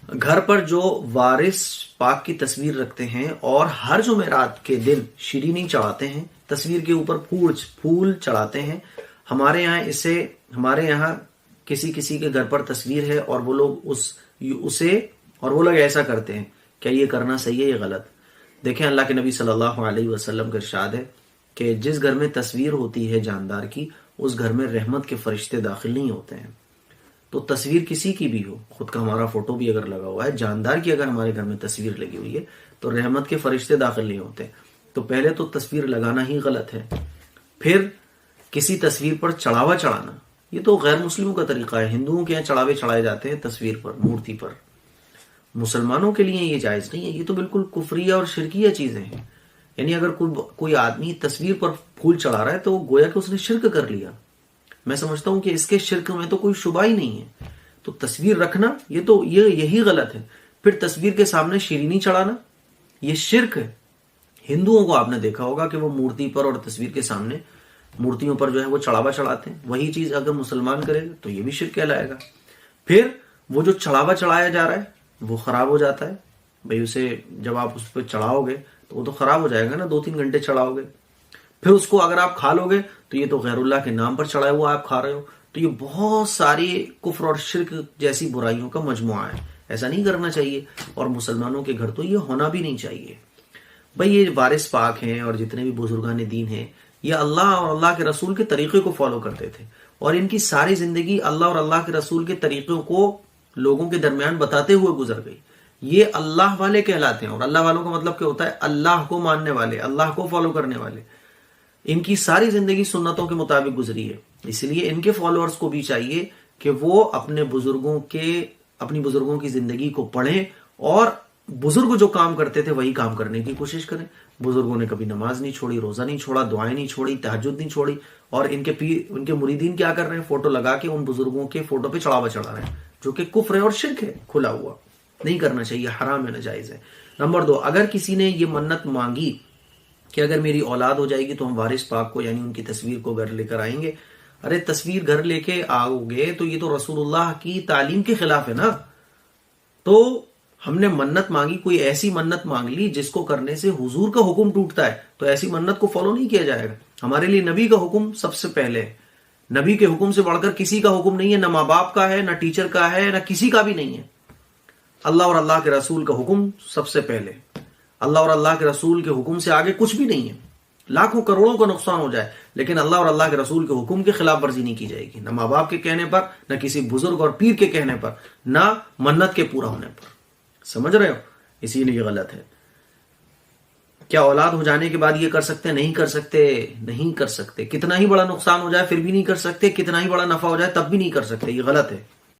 گھر پر جو وارث پاک کی تصویر رکھتے ہیں اور ہر جمعرات کے دن شیرینی چڑھاتے ہیں، تصویر کے اوپر پھول چڑھاتے ہیں، ہمارے یہاں کسی کے گھر پر تصویر ہے اور وہ لوگ ایسا کرتے ہیں، کیا یہ کرنا صحیح ہے یا غلط؟ دیکھیں، اللہ کے نبی صلی اللہ علیہ وسلم کا ارشاد ہے کہ جس گھر میں تصویر ہوتی ہے جاندار کی، اس گھر میں رحمت کے فرشتے داخل نہیں ہوتے ہیں۔ تو تصویر کسی کی بھی ہو، خود کا ہمارا فوٹو بھی اگر لگا ہوا ہے، جاندار کی اگر ہمارے گھر میں تصویر لگی ہوئی ہے تو رحمت کے فرشتے داخل نہیں ہوتے۔ تو پہلے تو تصویر لگانا ہی غلط ہے، پھر کسی تصویر پر چڑھاوا چڑھانا، یہ تو غیر مسلموں کا طریقہ ہے۔ ہندوؤں کے یہاں چڑھاوے چڑھائے جاتے ہیں تصویر پر، مورتی پر، مسلمانوں کے لیے یہ جائز نہیں ہے۔ یہ تو بالکل کفریہ اور شرکیہ چیزیں ہیں۔ یعنی اگر کوئی آدمی تصویر پر پھول چڑھا رہا ہے تو گویا کہ اس نے شرک کر لیا۔ میں سمجھتا ہوں کہ اس کے شرک میں تو کوئی شبہ ہی نہیں ہے۔ تو تصویر رکھنا یہی غلط ہے۔ پھر تصویر کے سامنے شیرینی چڑھانا، یہ شرک ہے۔ ہندوؤں کو آپ نے دیکھا ہوگا کہ وہ مورتی پر اور تصویر کے سامنے مورتیوں پر جو ہے وہ چڑھاوا چڑھاتے ہیں۔ وہی چیز اگر مسلمان کرے گا تو یہ بھی شرک کہلائے گا۔ پھر وہ جو چڑھاوا چڑھایا جا رہا ہے وہ خراب ہو جاتا ہے۔ بھئی اسے جب آپ اس پہ چڑھاؤ گے تو وہ تو خراب ہو جائے گا نا، 2-3 گھنٹے چڑھاؤ گے۔ پھر اس کو اگر آپ کھا لو گے تو یہ تو غیر اللہ کے نام پر چڑھایا ہوا آپ کھا رہے ہو۔ تو یہ بہت ساری کفر اور شرک جیسی برائیوں کا مجموعہ ہے۔ ایسا نہیں کرنا چاہیے، اور مسلمانوں کے گھر تو یہ ہونا بھی نہیں چاہیے۔ بھئی یہ وارث پاک ہیں اور جتنے بھی بزرگان دین ہیں، یہ اللہ اور اللہ کے رسول کے طریقے کو فالو کرتے تھے، اور ان کی ساری زندگی اللہ اور اللہ کے رسول کے طریقوں کو لوگوں کے درمیان بتاتے ہوئے گزر گئی۔ یہ اللہ والے کہلاتے ہیں، اور اللہ والوں کا مطلب کیا ہوتا ہے؟ اللہ کو ماننے والے، اللہ کو فالو کرنے والے۔ ان کی ساری زندگی سنتوں کے مطابق گزری ہے، اس لیے ان کے فالوورز کو بھی چاہیے کہ وہ اپنی بزرگوں کی زندگی کو پڑھیں، اور بزرگ جو کام کرتے تھے وہی کام کرنے کی کوشش کریں۔ بزرگوں نے کبھی نماز نہیں چھوڑی، روزہ نہیں چھوڑا، دعائیں نہیں چھوڑی، تہجد نہیں چھوڑی، اور ان کے مریدین کیا کر رہے ہیں؟ فوٹو لگا کے ان بزرگوں کے فوٹو پہ چڑھاوا چڑھا رہے ہیں، جو کہ کفر ہے اور شرک ہے کھلا ہوا۔ نہیں کرنا چاہیے، حرام ہے، ناجائز ہے۔ نمبر 2، اگر کسی نے یہ منت مانگی کہ اگر میری اولاد ہو جائے گی تو ہم وارث پاک کو یعنی ان کی تصویر کو گھر لے کر آئیں گے۔ ارے تصویر گھر لے کے آؤ گے تو یہ تو رسول اللہ کی تعلیم کے خلاف ہے نا۔ تو ہم نے منت مانگی، کوئی ایسی منت مانگ لی جس کو کرنے سے حضور کا حکم ٹوٹتا ہے، تو ایسی منت کو فالو نہیں کیا جائے گا۔ ہمارے لیے نبی کا حکم سب سے پہلے ہے۔ نبی کے حکم سے بڑھ کر کسی کا حکم نہیں ہے، نہ ماں باپ کا ہے، نہ ٹیچر کا ہے، نہ کسی کا بھی نہیں ہے۔ اللہ اور اللہ کے رسول کا حکم سب سے پہلے۔ اللہ اور اللہ کے رسول کے حکم سے آگے کچھ بھی نہیں ہے۔ لاکھوں کروڑوں کا نقصان ہو جائے لیکن اللہ اور اللہ کے رسول کے حکم کی خلاف ورزی نہیں کی جائے گی، نہ ماں باپ کے کہنے پر، نہ کسی بزرگ اور پیر کے کہنے پر، نہ منت کے پورا ہونے پر۔ سمجھ رہے ہو؟ اسی لیے غلط ہے۔ کیا اولاد ہو جانے کے بعد یہ کر سکتے؟ نہیں کر سکتے، نہیں کر سکتے۔ کتنا ہی بڑا نقصان ہو جائے پھر بھی نہیں کر سکتے، کتنا ہی بڑا نفع ہو جائے تب بھی نہیں کر سکتے، یہ غلط ہے۔